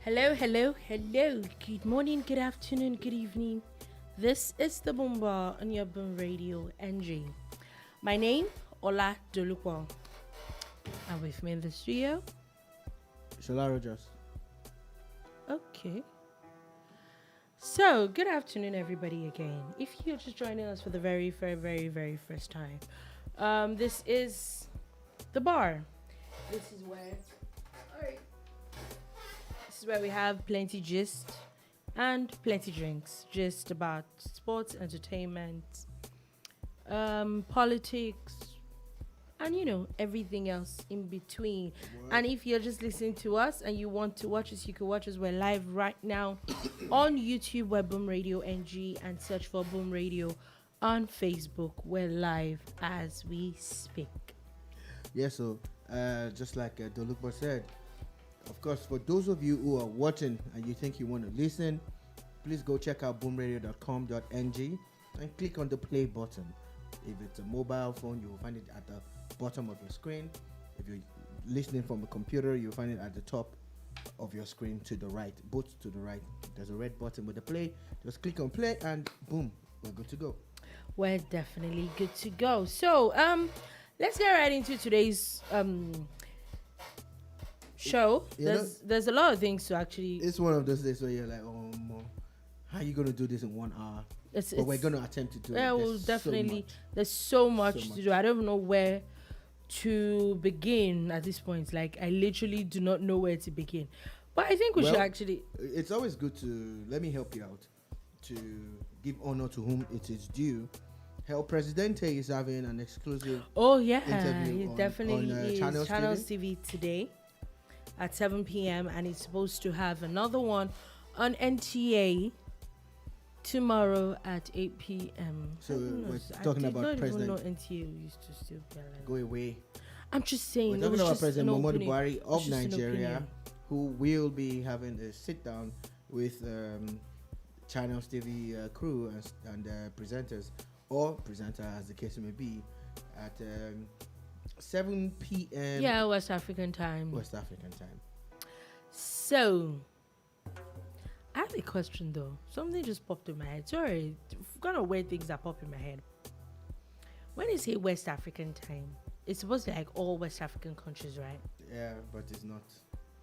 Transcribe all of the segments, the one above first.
Hello, hello, hello. Good morning, good afternoon, good evening. This is the Boomba on your Boom Radio NG. My name, Ola Dolupo. And with me in the studio. Shola Rogers. Okay. So, good afternoon, everybody, again. If you're just joining us for the very first time, this is the bar. This is where we have plenty gist and plenty drinks, just about sports, entertainment, politics, and everything else in between. What? And if you're just listening to us and you want to watch us, you can watch us. We're live right now on YouTube, we're Boom Radio NG, and search for Boom Radio on Facebook. We're live as we speak. Yeah, so just like Dolupo said, of course, for those of you who are watching and you think you want to listen, please go check out boomradio.com.ng and click on the play button. If it's a mobile phone, you will find it at the bottom of your screen. If you're listening from a computer, you'll find it at the top of your screen to the right, both to the right. There's a red button with the play. Just click on play and boom, we're good to go. We're definitely good to go. So, let's get right into today's show. There's a lot of things to actually. It's one of those days where you're like, oh, how are you going to do this in 1 hour? But we're going to attempt to do it. Yeah, well, definitely. There's so much to do. I don't know where to begin at this point. Like, I literally do not know where to begin. But I think we should actually. It's always good to, let me help you out, to give honor to whom it is due. El Presidente is having an exclusive interview he definitely on is. Channels TV today at 7 p.m. and he's supposed to have another one on NTA tomorrow at 8 p.m. So we're talking about President. I did not even know NTA used to still be alive. Go away. I'm just saying. We're talking about President Magodo Buhari of just Nigeria, who will be having a sit down with Channels TV crew and presenters, or presenter as the case may be, at 7 p.m. Yeah, West African time. So, I have a question though. Something just popped in my head. Sorry, kind of weird things that pop in my head. When you say West African time, it's supposed to be like all West African countries, right? Yeah, but it's not.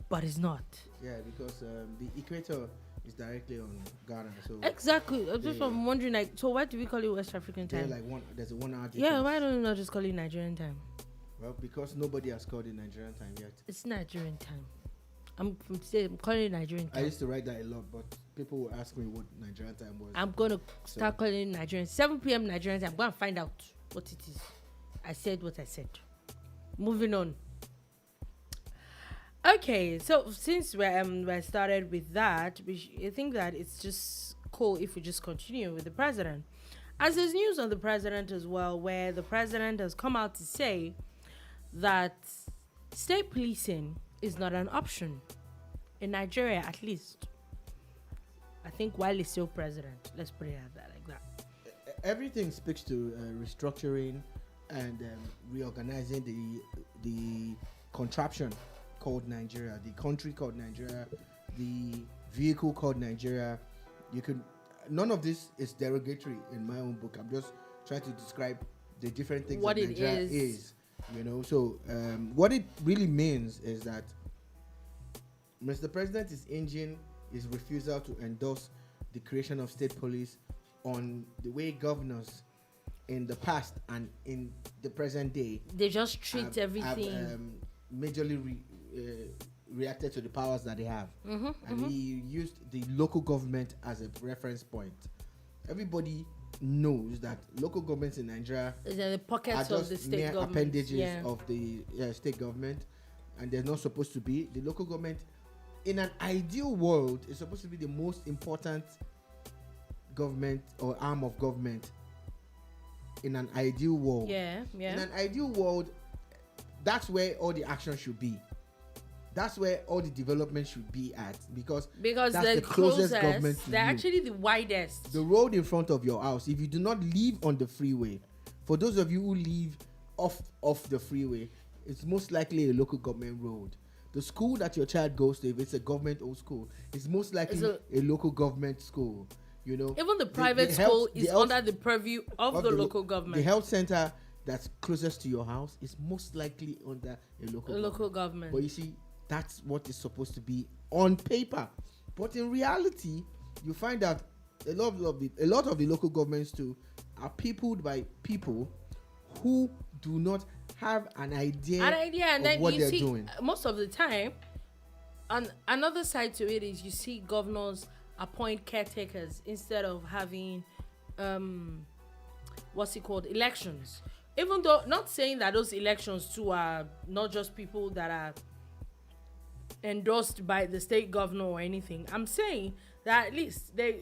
But it's not. Yeah, because the equator is directly on Ghana. So exactly. I'm wondering, like, so why do we call it West African time? There's a 1 hour difference. Yeah, why don't we not just call it Nigerian time? Well, because nobody has called it Nigerian time yet. It's Nigerian time. I'm calling it Nigerian time. I used to write that a lot, but people would ask me what Nigerian time was. I'm going to start calling it Nigerian. 7 p.m. Nigerian time. I'm going to find out what it is. I said what I said. Moving on. Okay, so since we started with that, I think that it's just cool if we just continue with the president. As there's news on the president as well, where the president has come out to say that state policing is not an option in Nigeria, at least. I think while he's still president, let's put it like that. Everything speaks to restructuring and reorganizing the contraption called Nigeria, the country called Nigeria, the vehicle called Nigeria. None of this is derogatory in my own book. I'm just trying to describe the different things what that Nigeria is. So what it really means is that Mr. President is hinging his refusal to endorse the creation of state police on the way governors in the past and in the present day they just treat everything have, majorly reacted to the powers that they have. He used the local government as a reference point. Everybody knows that local governments in Nigeria is in the pockets are just of the state mere government. appendages of the state government, and they're not supposed to be. The local government, in an ideal world, is supposed to be the most important government or arm of government. In an ideal world, in an ideal world, that's where all the action should be. That's where all the development should be at, because that's the closest government to they're you. actually the widest. The road in front of your house, if you do not live on the freeway, for those of you who live off the freeway, it's most likely a local government road. the school that your child goes to, if it's a government-owned school, is most likely a local government school. You know, even the private school is under the purview of the local government. The health center that's closest to your house is most likely under a local government. But you see, that's what is supposed to be on paper. But in reality, you find that a lot of the local governments too are peopled by people who do not have an idea and of then what you they're see, doing. Most of the time, and another side to it is you see governors appoint caretakers instead of having elections. Even though, not saying that those elections too are not just people that are endorsed by the state governor or anything. I'm saying that at least there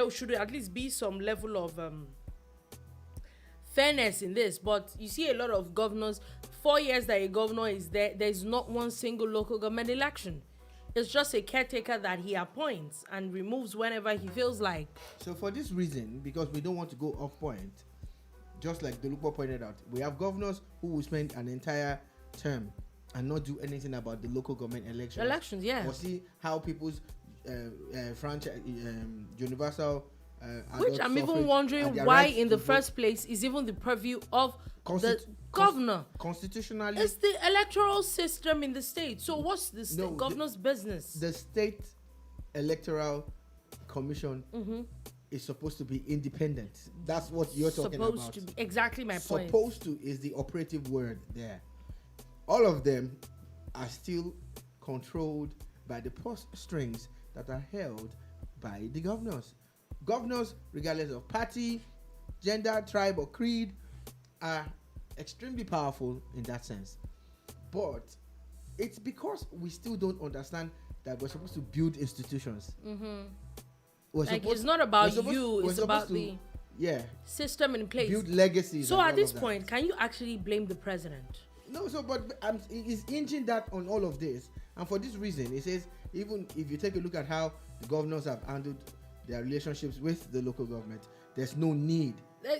should at least be some level of fairness in this. But you see a lot of governors, 4 years that a governor is there's not one single local government election. It's just a caretaker that he appoints and removes whenever he feels like. So for this reason, because we don't want to go off point, just like Dolupo pointed out, we have governors who will spend an entire term and not do anything about the local government elections. Elections, yeah. Or see how people's franchise, universal. Which I'm even wondering why, in the first place, is even the purview of the governor. Constitutionally, it's the electoral system in the state. So what's the governor's business? The state electoral commission is supposed to be independent. That's what you're talking about. Supposed to be, exactly my point. Supposed to is the operative word there. All of them are still controlled by the purse strings that are held by the governors. Governors, regardless of party, gender, tribe, or creed, are extremely powerful in that sense. But it's because we still don't understand that we're supposed to build institutions. It's not about you, it's about the system in place. Build legacies. So at this point, can you actually blame the president? No, but he's hinging that on all of this. And for this reason, it says, even if you take a look at how the governors have handled their relationships with the local government, there's no need.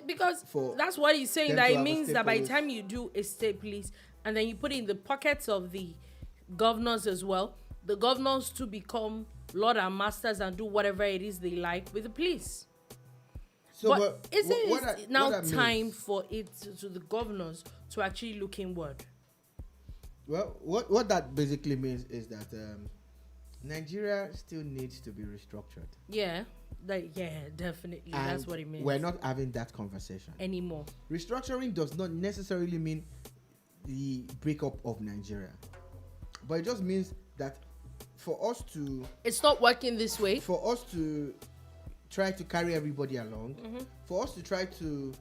Because that's what he's saying, that it means that by the time you do a state police and then you put it in the pockets of the governors as well, the governors to become lord and masters and do whatever it is they like with the police. So, but isn't it now time for it to the governors to actually look inward? Well, what that basically means is that Nigeria still needs to be restructured. Yeah, definitely. And that's what it means. We're not having that conversation anymore. Restructuring does not necessarily mean the breakup of Nigeria, but it just means that for us to... It's not working this way. For us to try to carry everybody along, for us to try to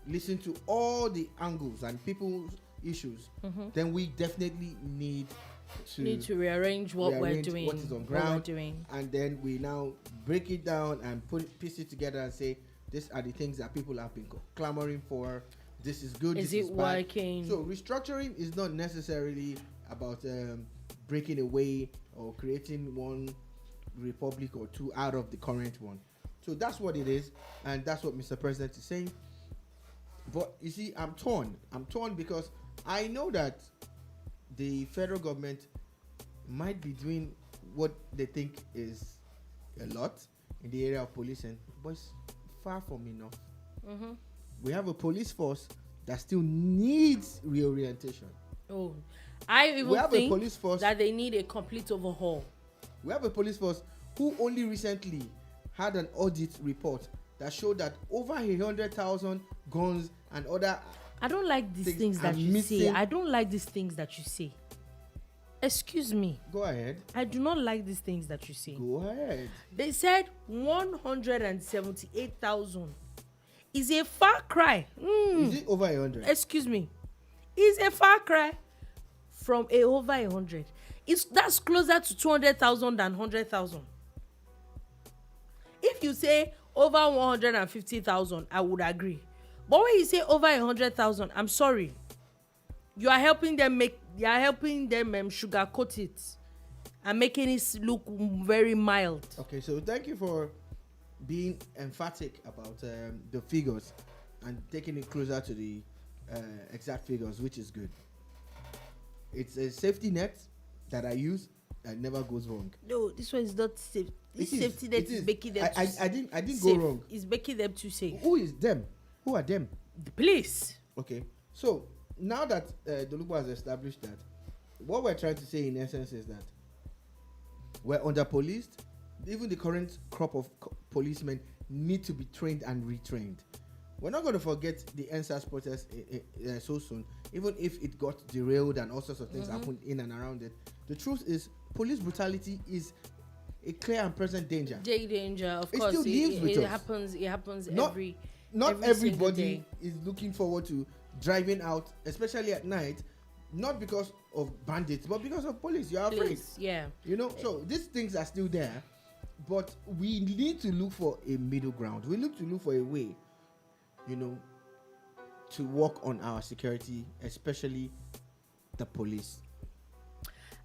listen to all the angles and people's issues, then we definitely need to rearrange what we're doing, what is on ground, and then we now break it down and piece it together and say, these are the things that people have been clamoring for. This is good. Is this it is bad. working? So restructuring is not necessarily about breaking away or creating one republic or two out of the current one. So that's what it is, and that's what Mr. President is saying. But you see, I'm torn because I know that the federal government might be doing what they think is a lot in the area of policing, but it's far from enough. We have a police force that still needs reorientation. Oh, I even think a police force that they need a complete overhaul. We have a police force who only recently had an audit report that showed that over 100,000 guns and other... I don't like these things that you say. I don't like these things that you say. Excuse me. Go ahead. I do not like these things that you say. Go ahead. They said 178,000 is a far cry. Is it over 100? Excuse me. Is a far cry from over 100. That's closer to 200,000 than 100,000. If you say over 150,000, I would agree. But when you say over 100,000, I'm sorry. You are helping them sugarcoat it and making it look very mild. Okay, so thank you for being emphatic about the figures and taking it closer to the exact figures, which is good. It's a safety net that I use that never goes wrong. No, this one is not safe. This It is, safety net it is is. making them I didn't safe. go wrong. It's making them too safe. Who is them? Who are them? The police. Okay, so now that Dolubo has established that, what we're trying to say in essence is that we're under policed. Even the current crop of policemen need to be trained and retrained. We're not going to forget the NSAS protest so soon, even if it got derailed and all sorts of things happened in and around it. The truth is, police brutality is a clear and present danger. Danger, of It course. still lives with it us. happens. It happens Not every single everybody day. is looking forward to driving out, especially at night, not because of bandits, but because of police. You're afraid. Police, yeah. You know, so these things are still there, but we need to look for a middle ground. We need to look for a way, you know, to work on our security, especially the police.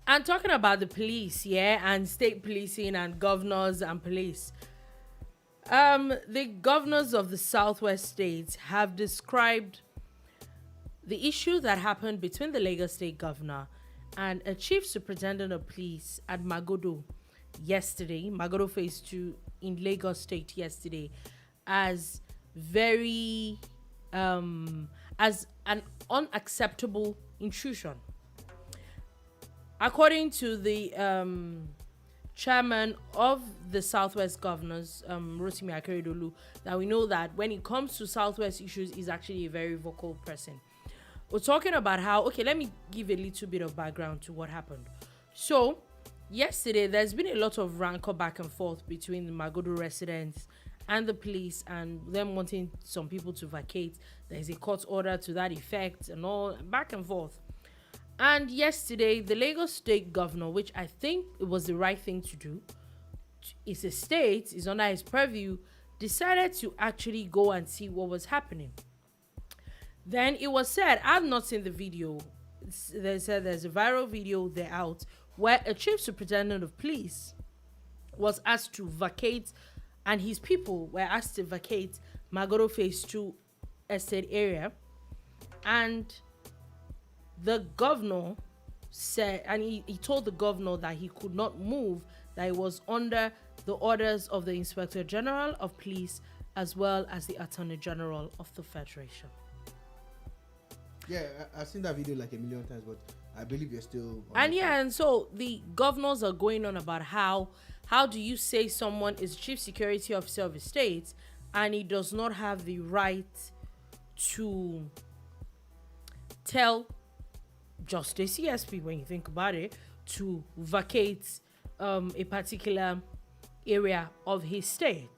And talking about the police, yeah, and state policing and governors and police. The governors of the southwest states have described the issue that happened between the Lagos state governor and a chief superintendent of police at Magodo yesterday, Magodo Phase 2 in Lagos state yesterday, as very, as an unacceptable intrusion. According to the chairman of the Southwest Governors, Rotimi Akeredolu, that we know that when it comes to Southwest issues, is actually a very vocal person. We're talking about how, okay, let me give a little bit of background to what happened. So, yesterday, there's been a lot of rancor back and forth between the Magodo residents and the police, and them wanting some people to vacate. There's a court order to that effect and all, back and forth. And yesterday, the Lagos state governor, which I think it was the right thing to do, it's a state, is under his purview, decided to actually go and see what was happening. Then it was said, I've not seen the video. They said there's a viral video there out where a chief superintendent of police was asked to vacate, and his people were asked to vacate Magodo Phase 2 estate area. And the governor said, and he told the governor that he could not move, that it was under the orders of the Inspector General of Police as well as the Attorney General of the Federation. Yeah, I've seen that video like a million times, but I believe you're still... And so the governors are going on about how do you say someone is chief security officer of a state and he does not have the right to tell just the CSP, when you think about it, to vacate a particular area of his state.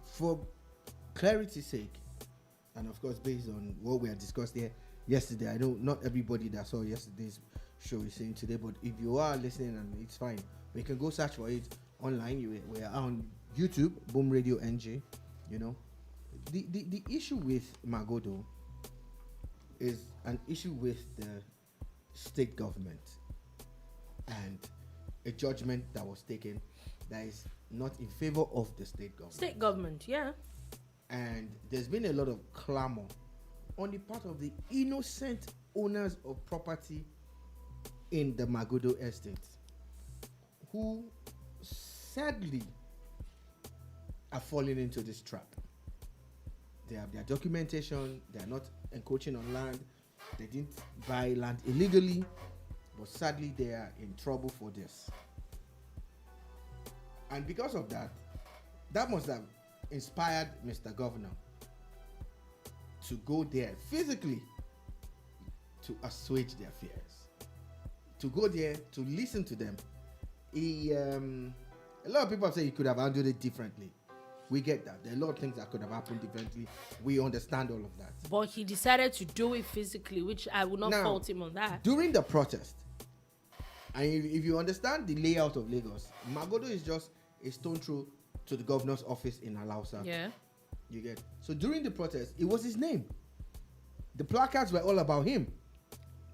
For clarity's sake, and of course based on what we had discussed here yesterday, I know not everybody that saw yesterday's show is saying today, but if you are listening, and it's fine, we can go search for it online. We are on YouTube, Boom Radio NG. You know, the issue with Magodo is an issue with the state government and a judgment that was taken that is not in favor of the state government. State government, yeah. And there's been a lot of clamor on the part of the innocent owners of property in the Magodo Estate, who sadly are falling into this trap. They have their documentation, they are not encroaching on land, they didn't buy land illegally, but sadly they are in trouble for this. And because of that, that must have inspired Mr. Governor to go there physically to assuage their fears, to go there to listen to them. A lot of people say he could have handled it differently. We get that. There are a lot of things that could have happened differently. We understand all of that. But he decided to do it physically, which I would not fault him on that. During the protest, and if you understand the layout of Lagos, Magodo is just a stone throw to the governor's office in Alausa. Yeah. You get. So during the protest, it was his name. The placards were all about him.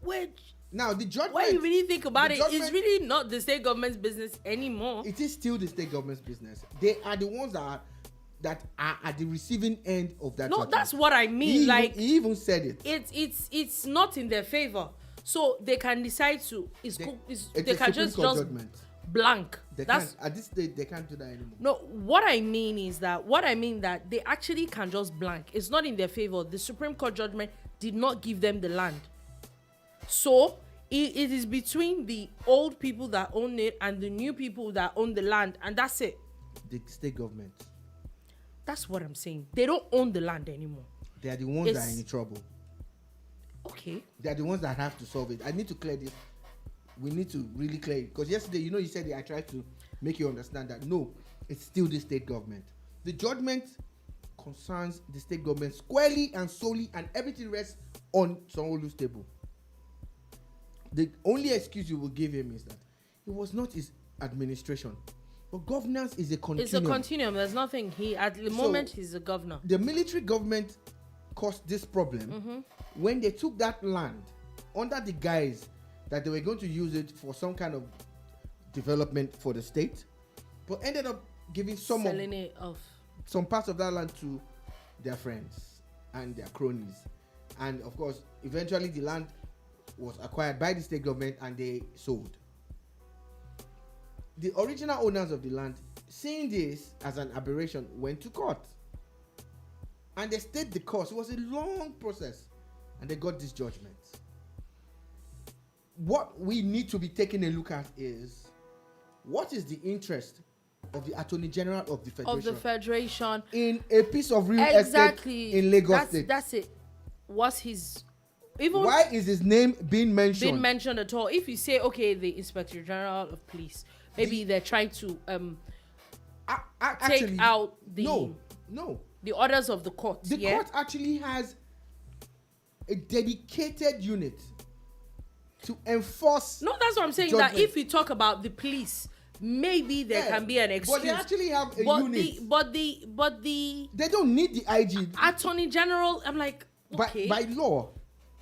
Which, now the judgment, when you really think about it, it's really not the state government's business anymore. It is still the state government's business. They are the ones that are that are at the receiving end of that. No, judgment. that's what I mean. He even said it. It's not in their favor, so they can decide to. They can just judgment. Blank. At this stage they can't do that anymore. No, what I mean that they actually can just blank. It's not in their favor. The Supreme Court judgment did not give them the land, so it is between the old people that own it and the new people that own the land, and that's it. The state government. That's what I'm saying. They don't own the land anymore. They are the ones that are in trouble. Okay. They are the ones that have to solve it. I need to clear this. We need to really clear it. Because yesterday, you said I tried to make you understand that no, it's still the state government. The judgment concerns the state government squarely and solely, and everything rests on Sanwo-Olu's table. The only excuse you will give him is that it was not his administration. But governance is a continuum. It's a continuum. There's nothing. At the moment, he's a governor. The military government caused this problem when they took that land under the guise that they were going to use it for some kind of development for the state, but ended up giving some parts of that land to their friends and their cronies. And of course, eventually the land was acquired by the state government and they sold. The original owners of the land, seeing this as an aberration, went to court. And they stayed the course. It was a long process. And they got this judgment. What we need to be taking a look at is, what is the interest of the Attorney General of the Federation? In a piece of real estate in Lagos State. That's it. What's his... Why is his name being mentioned? Being mentioned at all? If you say, okay, the Inspector General of Police, maybe they're trying to take out the the orders of the court. The court actually has a dedicated unit to enforce. No, that's what I'm saying. Judgment. That if you talk about the police, maybe there can be an excuse. But they actually have a unit. But the they don't need the IG. Attorney General. I'm like, okay. By law,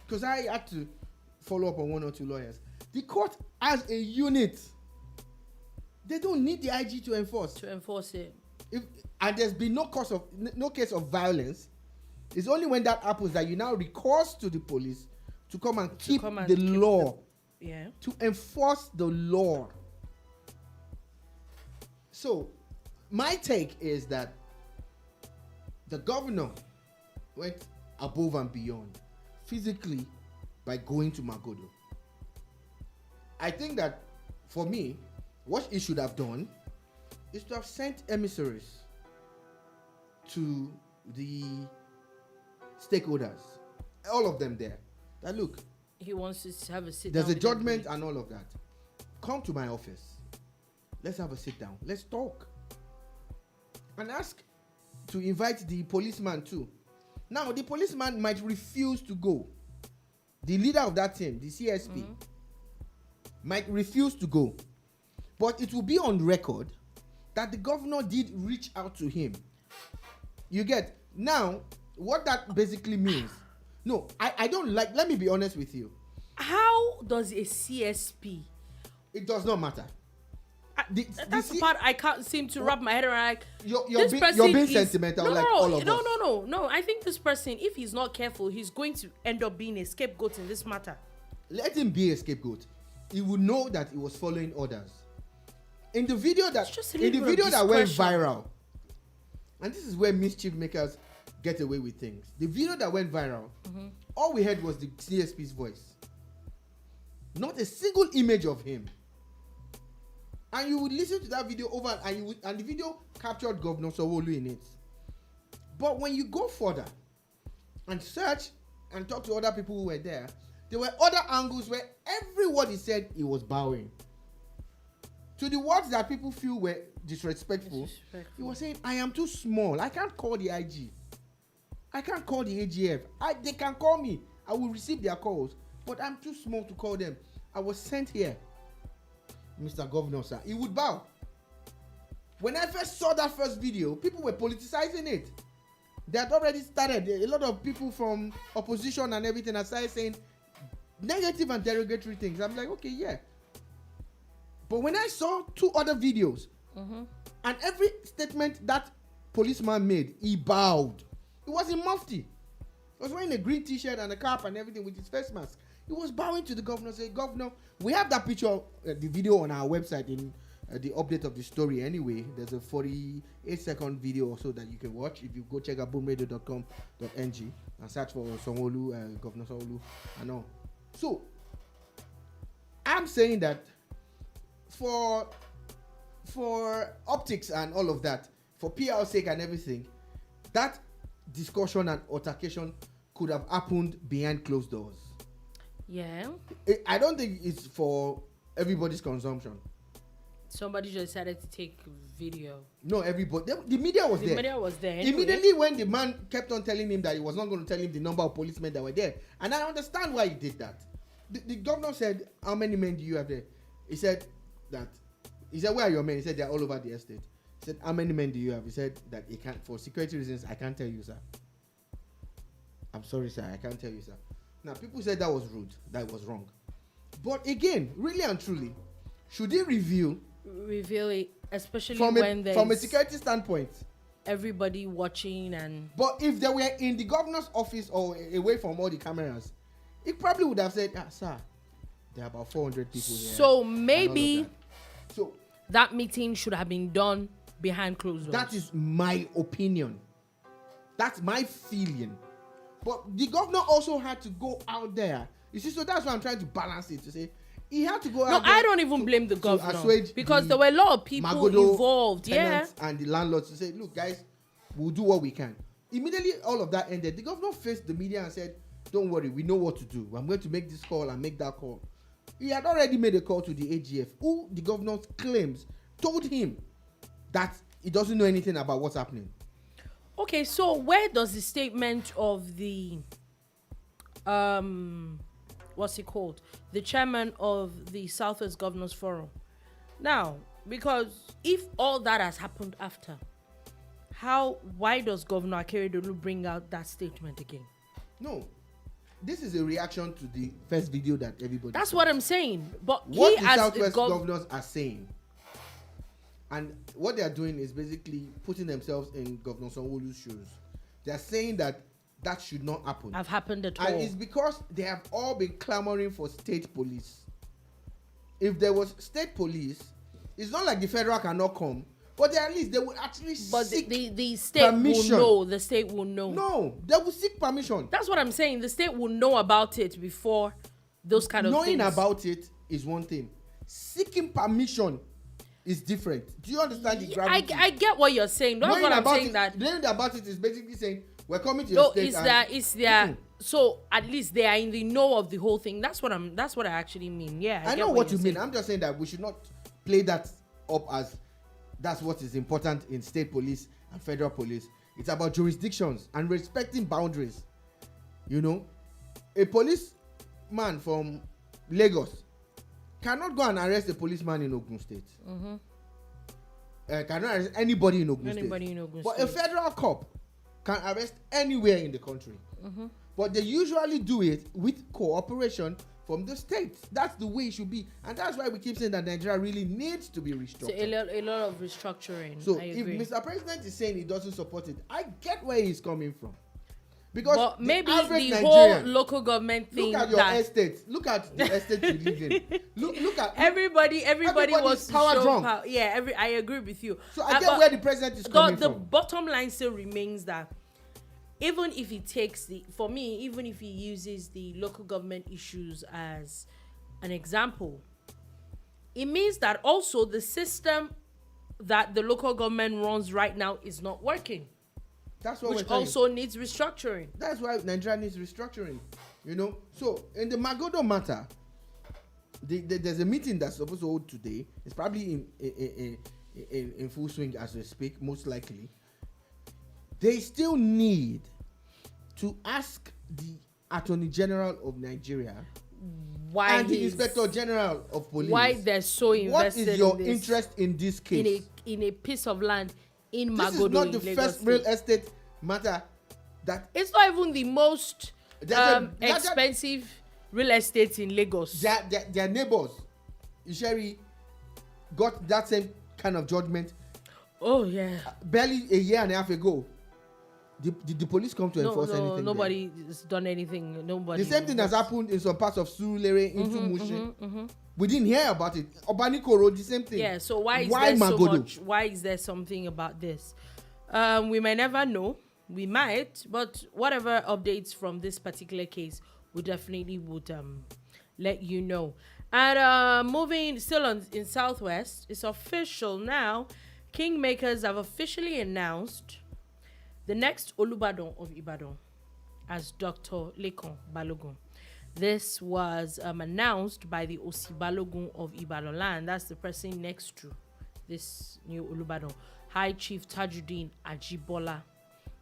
because I had to follow up on one or two lawyers. The court has a unit. They don't need the IG to enforce. To enforce it. And there's been no case of violence. It's only when that happens that you now recourse to the police to come and keep the law. To enforce the law. So, my take is that the governor went above and beyond physically by going to Magodo. I think that, for me, what he should have done is to have sent emissaries to the stakeholders, all of them there. That look, he wants to have a sit down. There's a judgment everybody. And all of that. Come to my office. Let's have a sit down. Let's talk. And ask to invite the policeman too. Now, the policeman might refuse to go. The leader of that team, the CSP, might refuse to go. But it will be on record that the governor did reach out to him. You get? Now, what that basically means. No, I don't like, let me be honest with you. How does a CSP? It does not matter. That's the part I can't seem to wrap my head around. Like, you're being sentimental, all of us. No. I think this person, if he's not careful, he's going to end up being a scapegoat in this matter. Let him be a scapegoat. He will know that he was following orders. In the video that went viral, and this is where mischief makers get away with things. The video that went viral, all we heard was the CSP's voice. Not a single image of him. And you would listen to that video over, and the video captured Governor Sanwo-Olu in it. But when you go further and search and talk to other people who were there were other angles where every word he said, he was bowing. To the words that people feel were disrespectful. He was saying, I am too small. I can't call the IG. I can't call the AGF. They can call me. I will receive their calls. But I'm too small to call them. I was sent here. Mr. Governor, sir. He would bow. When I first saw that first video, people were politicizing it. They had already started. A lot of people from opposition and everything had started saying negative and derogatory things. I'm like, okay, yeah. But when I saw two other videos, and every statement that policeman made, he bowed. He was in mufti. He was wearing a green t-shirt and a cap and everything with his face mask. He was bowing to the governor, saying, Governor, we have that picture, the video on our website in the update of the story anyway. There's a 48-second video or so that you can watch if you go check out boomradio.com.ng and search for Sanwoolu, Governor Sanwo-olu and all. So, I'm saying that for optics and all of that, for PR sake and everything, that discussion and altercation could have happened behind closed doors. Yeah. I don't think it's for everybody's consumption. Somebody just decided to take video. No, everybody. The media was there. The media was there. Anyway. Immediately when the man kept on telling him that he was not going to tell him the number of policemen that were there. And I understand why he did that. The governor said, how many men do you have there? He said, where are your men? He said, they're all over the estate. He said, how many men do you have? He said that he can't, for security reasons, I can't tell you, sir. I'm sorry, sir, I can't tell you, sir. Now, people said that was rude, that was wrong. But again, really and truly, should he reveal it, especially when there's from a security standpoint, everybody watching? And but if they were in the governor's office or away from all the cameras, he probably would have said, sir, there are about 400 people here. So maybe so that meeting should have been done behind closed doors. That is my opinion. That's my feeling. But the governor also had to go out there. You see, so that's why I'm trying to balance it, to say he had to go out there. No, I don't even blame the governor, because there were a lot of people Magodo involved. Yeah. And the landlords to say, look, guys, we'll do what we can. Immediately, all of that ended. The governor faced the media and said, don't worry, we know what to do. I'm going to make this call and make that call. He had already made a call to the AGF, who the governor claims told him that he doesn't know anything about what's happening. Okay, so where does the statement of the what's it called? The chairman of the Southwest Governors Forum. Now, because if all that has happened after, why does Governor Akeredolu bring out that statement again? No. This is a reaction to the first video that everybody That's saw. what I'm saying. But what the Southwest governors are saying, and what they are doing is basically putting themselves in Governor Sanwo-olu's shoes. They are saying that should not happen. Have happened at all. And it's because they have all been clamoring for state police. If there was state police, it's not like the federal cannot come, but at least they would actually seek the state permission. Will know. The state will know. No, they will seek permission. That's what I'm saying. The state will know about it before those kind of things. Knowing about it is one thing. Seeking permission is different. Do you understand the gravity? I get what you're saying. That's what I'm saying. Knowing about it is basically saying, we're coming to your state. It's there. So at least they are in the know of the whole thing. That's what I actually mean. Yeah, I know what you mean. I'm just saying that we should not play that up as that's what is important in state police and federal police. It's about jurisdictions and respecting boundaries. You know, a policeman from Lagos cannot go and arrest a policeman in Ogun State. Cannot arrest anybody in Ogun State. But a federal cop can arrest anywhere in the country. But they usually do it with cooperation from the states. That's the way it should be. And that's why we keep saying that Nigeria really needs to be restructured. So a lot of restructuring. So if Mr. President is saying he doesn't support it, I get where he's coming from. Because maybe the whole local government thing. Look at your estate. Look at the estate you live in. Look at everybody was power drunk. Yeah, I agree with you. So I get where the president is coming from. The bottom line still remains that even if he takes even if he uses the local government issues as an example, it means that also the system that the local government runs right now is not working. That's what which also needs restructuring. That's why Nigeria needs restructuring. You know, so in the Magodo matter, there's a meeting that's supposed to hold today. It's probably in full swing as we speak, most likely. They still need to ask the Attorney General of Nigeria why and the Inspector General of Police why they're so invested. What is your interest in this case? In a piece of land in Magodo. This is not the first real estate matter that. It's not even the most expensive real estate in Lagos. Their neighbors, Isheri, got that same kind of judgment Oh yeah. Barely a year and a half ago. Did the police come to enforce anything? Nobody has done anything. Nobody. The same thing has happened in some parts of Surulere into Mushin. We didn't hear about it. Obanikoro, the same thing. Yeah. So why there Magodo? so much? Why is there something about this? We may never know. We might, but whatever updates from this particular case, we definitely would let you know. And moving still in Southwest, it's official now. Kingmakers have officially announced the next Olubadan of Ibadan as Dr. Lekan Balogun. This was announced by the Osi Balogun of Ibadan land. That's the person next to this new Olubadan, High Chief Tajuddin Ajibola,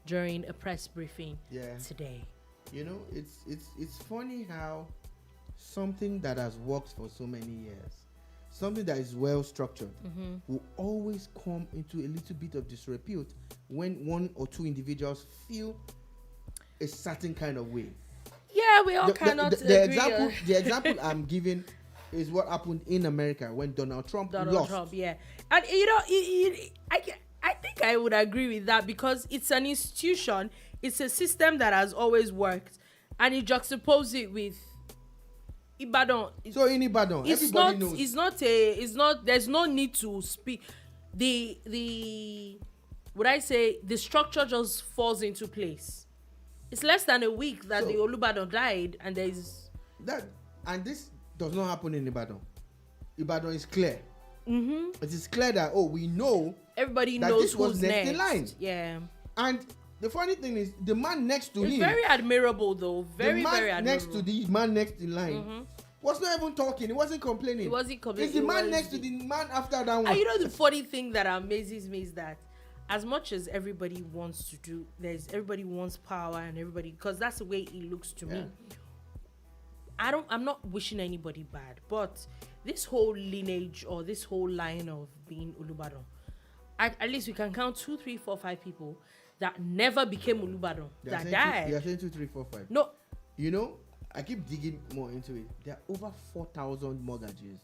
during a press briefing today. You know, it's funny how something that has worked for so many years, something that is well structured, will always come into a little bit of disrepute when one or two individuals feel a certain kind of way. Yeah, we all cannot agree. The example I'm giving is what happened in America when Donald Trump lost. Yeah. And you know, I think I would agree with that, because it's an institution, it's a system that has always worked, and you juxtapose it with Ibadan. So in Ibadan, everybody knows. It's not. There's no need to speak. The would I say the structure just falls into place. It's less than a week that the Olubadan died, and there is that, and this does not happen in Ibadan. Ibadan is clear. It is clear that we know. Everybody that knows this was who's next in line. Yeah. And the funny thing is, the man next to him. Very admirable, though. Very admirable. Next to the man next in line was not even talking. He wasn't complaining. It's the man next to the man after that one. And you know, the funny thing that amazes me is that, as much as everybody wants to do, everybody wants power, and everybody, because that's the way it looks to me. I'm not wishing anybody bad, but this whole lineage or this whole line of being Olubadan, at least we can count 2, 3, 4, 5 people that never became Olubadan, that died. You're saying 2, 3, 4, 5. No. You know, I keep digging more into it. There are over 4,000 mortgages.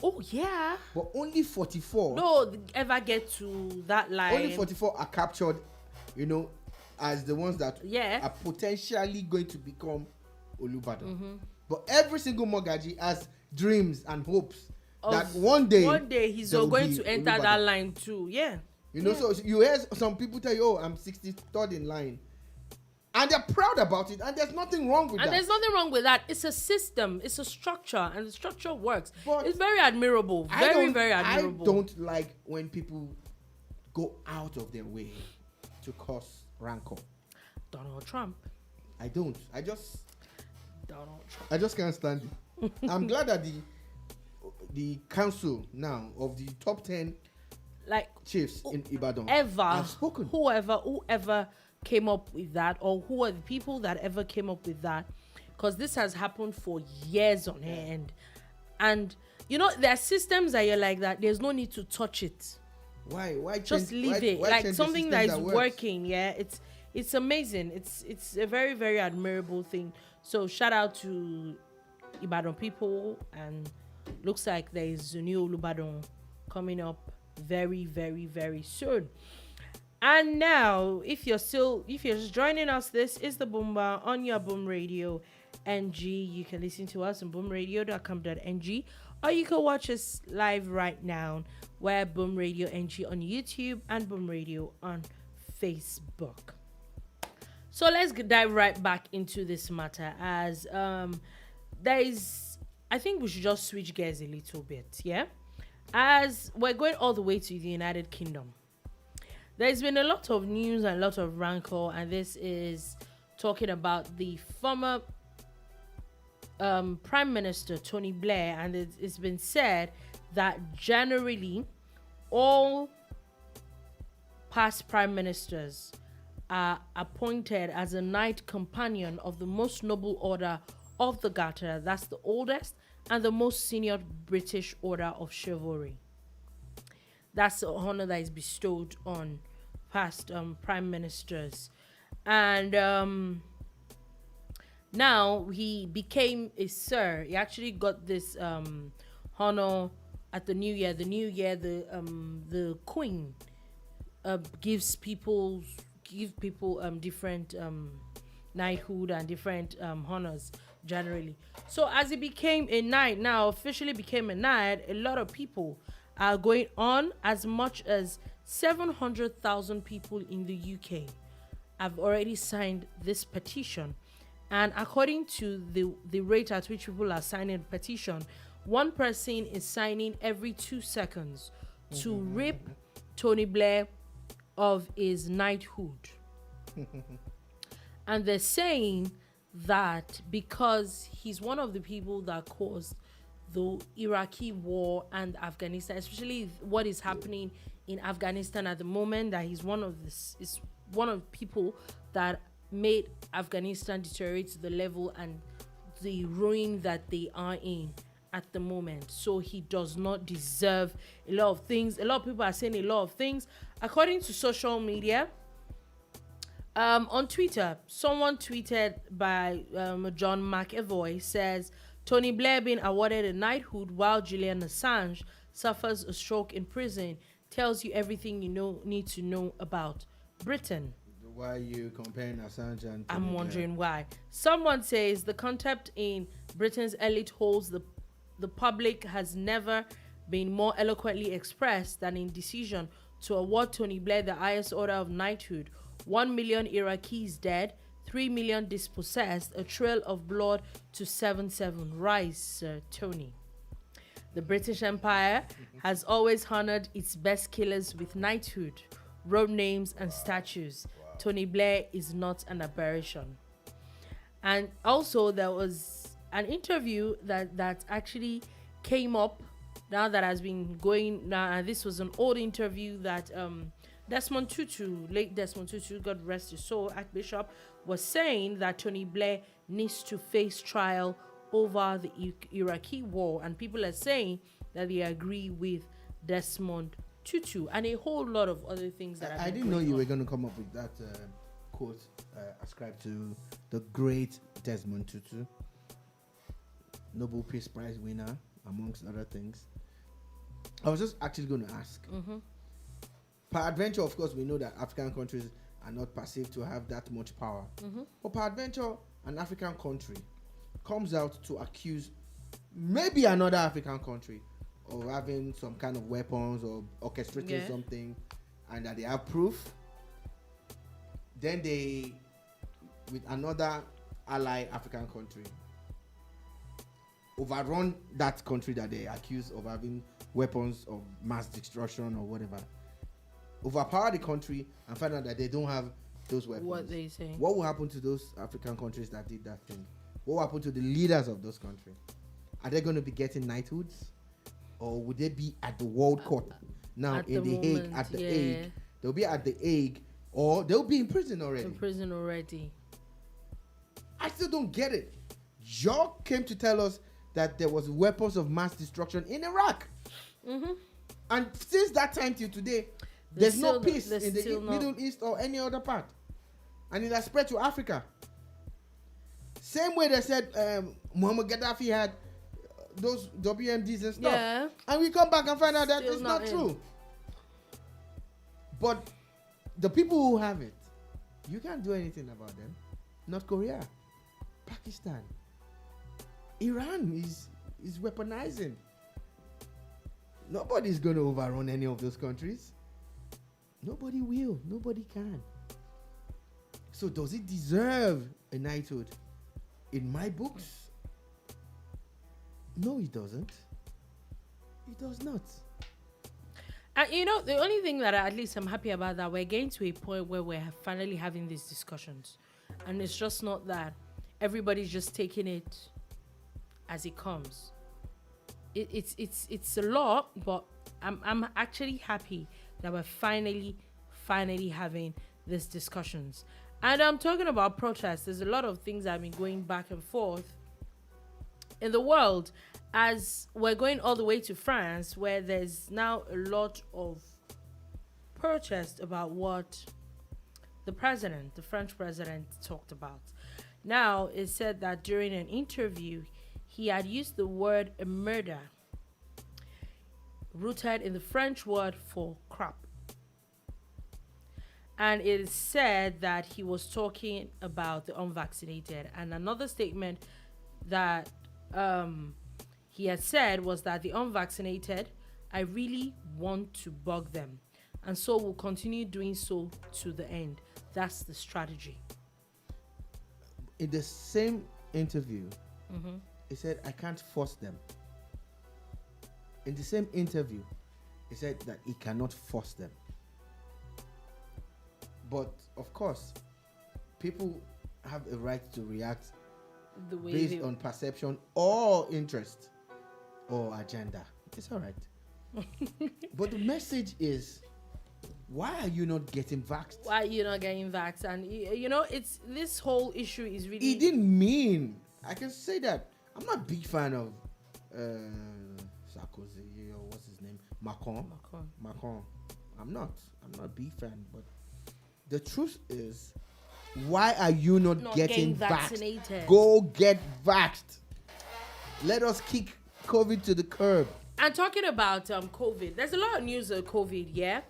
Oh yeah. But only 44. No, ever get to that line. Only 44 are captured, you know, as the ones that are potentially going to become Olubadan. But every single mortgagee has dreams and hopes that one day he's going to enter that line too. Yeah. You know, so you hear some people tell you, I'm 63rd in line. And they're proud about it, and there's nothing wrong with that. And there's nothing wrong with that. It's a system, it's a structure, and the structure works. But it's very admirable. Very admirable. I don't like when people go out of their way to cause rancor. Donald Trump. I don't. Donald Trump. I just can't stand it. I'm glad that the council now of the top 10 chiefs in Ibadan have spoken. Whoever came up with that, or who are the people that ever came up with that, because this has happened for years on end. And you know, there are systems that you're like that, there's no need to touch it. Why just leave it? Like something that is working. It's amazing. It's a very, very admirable thing. So shout out to Ibadan people, and looks like there is a new Olubadan coming up very, very, very soon. And now, if you're just joining us, this is the Boomba on your Boom Radio NG. You can listen to us on boomradio.com.ng, or you can watch us live right now. We're Boom Radio NG on YouTube and Boom Radio on Facebook. So let's dive right back into this matter, as I think we should just switch gears a little bit, as we're going all the way to the United Kingdom. There's been a lot of news and a lot of rancor, and this is talking about the former Prime Minister Tony Blair, and it's been said that generally all past prime ministers are appointed as a knight companion of the most noble order of the Garter. That's the oldest and the most senior British order of chivalry. That's the honor that is bestowed on past prime ministers. And now he became a sir. He actually got this honor at the New Year. The Queen give people different knighthood and different honors generally. So as it became a knight, now officially became a knight, a lot of people are going on. As much as 700,000 people in the UK have already signed this petition. And according to the rate at which people are signing the petition, one person is signing every 2 seconds to rip Tony Blair of his knighthood. And they're saying that because he's one of the people that caused the Iraqi war and Afghanistan, especially what is happening in Afghanistan at the moment, that he's one of people that made Afghanistan deteriorate to the level and the ruin that they are in at the moment. So he does not deserve a lot of things. A lot of people are saying a lot of things. According to social media, on Twitter, someone tweeted by John McEvoy says, Tony Blair being awarded a knighthood while Julian Assange suffers a stroke in prison tells you everything you need to know about Britain. Why are you comparing Assange and Tony I'm wondering Blair? why. Someone says the concept in Britain's elite holds the public has never been more eloquently expressed than in decision to award Tony Blair the highest order of knighthood. 1 million Iraqis dead, 3 million dispossessed, a trail of blood to 7-7. Rise, Sir Tony. The British Empire has always honored its best killers with knighthood, road names and statues. Tony Blair is not an aberration. And also there was an interview that actually came up now that has been going now, and this was an old interview that Desmond Tutu, late Desmond Tutu, God rest his soul, Archbishop, was saying that Tony Blair needs to face trial over the Iraqi war, and people are saying that they agree with Desmond Tutu and a whole lot of other things that I didn't know you were going to come up with that quote ascribed to the great Desmond Tutu, Nobel Peace Prize winner, amongst other things. I was just actually going to ask. Peradventure, of course, we know that African countries are not perceived to have that much power. But peradventure, an African country comes out to accuse maybe another African country of having some kind of weapons or orchestrating something, and that they have proof. Then they, with another ally African country, overrun that country that they accuse of having weapons of mass destruction or whatever. Overpower the country and find out that they don't have those weapons. What they say? What will happen to those African countries that did that thing? What will happen to the leaders of those countries? Are they going to be getting knighthoods, or would they be at the World Court now in the Hague? At the Hague, they'll be at the Hague, or they'll be in prison already. I still don't get it. Y'all came to tell us that there was weapons of mass destruction in Iraq, and since that time till today, there's no peace in the Middle East or any other part. And it has spread to Africa. Same way they said Muammar Gaddafi had those WMDs and stuff. Yeah. And we come back and find out that Still it's not true. But the people who have it, you can't do anything about them. North Korea, Pakistan, Iran is weaponizing. Nobody's going to overrun any of those countries. Nobody will. Nobody can. So does it deserve a knighthood? In my books, no, it doesn't. It does not. And the only thing that at least I'm happy about, that we're getting to a point where we're finally having these discussions, and it's just not that everybody's just taking it as it comes. It's a lot, but I'm actually happy that we're finally having these discussions. And I'm talking about protests. There's a lot of things that have been going back and forth in the world, as we're going all the way to France, where there's now a lot of protest about what the French president, talked about. Now, it said that during an interview, he had used the word a murder, rooted in the French word for crap. And it is said that he was talking about the unvaccinated. And another statement that he had said was that the unvaccinated, I really want to bug them. And so we'll continue doing so to the end. That's the strategy. In the same interview, he said, I can't force them. In the same interview, he said that he cannot force them. But of course, people have a right to react The way based on perception or interest or agenda. It's all right. But the message is, why are you not getting vaxxed? Why are you not getting vaxxed? And you know, it's this whole issue is really. He didn't mean. I can say that. I'm not a big fan of Sarkozy or what's his name, Macron. I'm not a big fan. But the truth is, why are you not getting vaccinated? Vaxxed? Go get vaxxed. Let us kick COVID to the curb. And talking about COVID, there's a lot of news of COVID, yeah.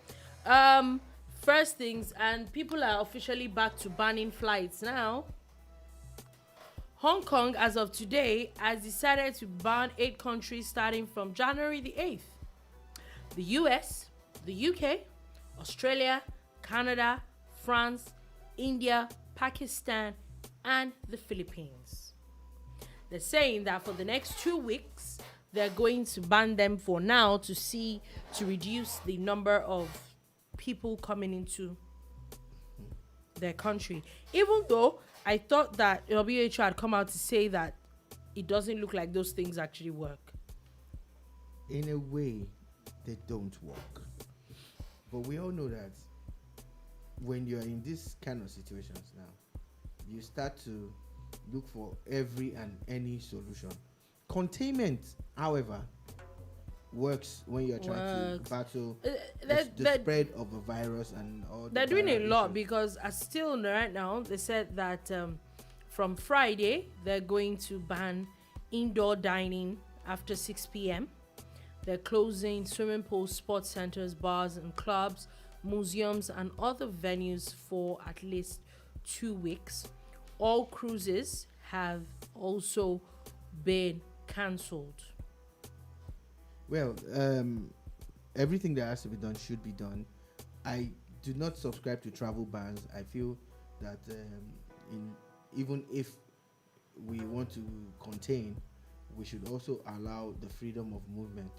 First things, and people are officially back to banning flights now. Hong Kong, as of today, has decided to ban 8 countries starting from January the 8th. The US, the UK, Australia, Canada, France, India, Pakistan, and the Philippines. They're saying that for the next 2 weeks, they're going to ban them for now to reduce the number of people coming into their country. Even though I thought that WHO had come out to say that it doesn't look like those things actually work. In a way, they don't work. But we all know that when you're in this kind of situations now, you start to look for every and any solution. Containment, however, works when you're trying to battle the spread of a virus and all. They're doing a lot because still right now they said that from Friday they're going to ban indoor dining after 6 p.m. They're closing swimming pools, sports centers, bars and clubs, museums and other venues for at least 2 weeks. All cruises have also been cancelled. Well, everything that has to be done should be done. I do not subscribe to travel bans. I feel that even if we want to contain, we should also allow the freedom of movement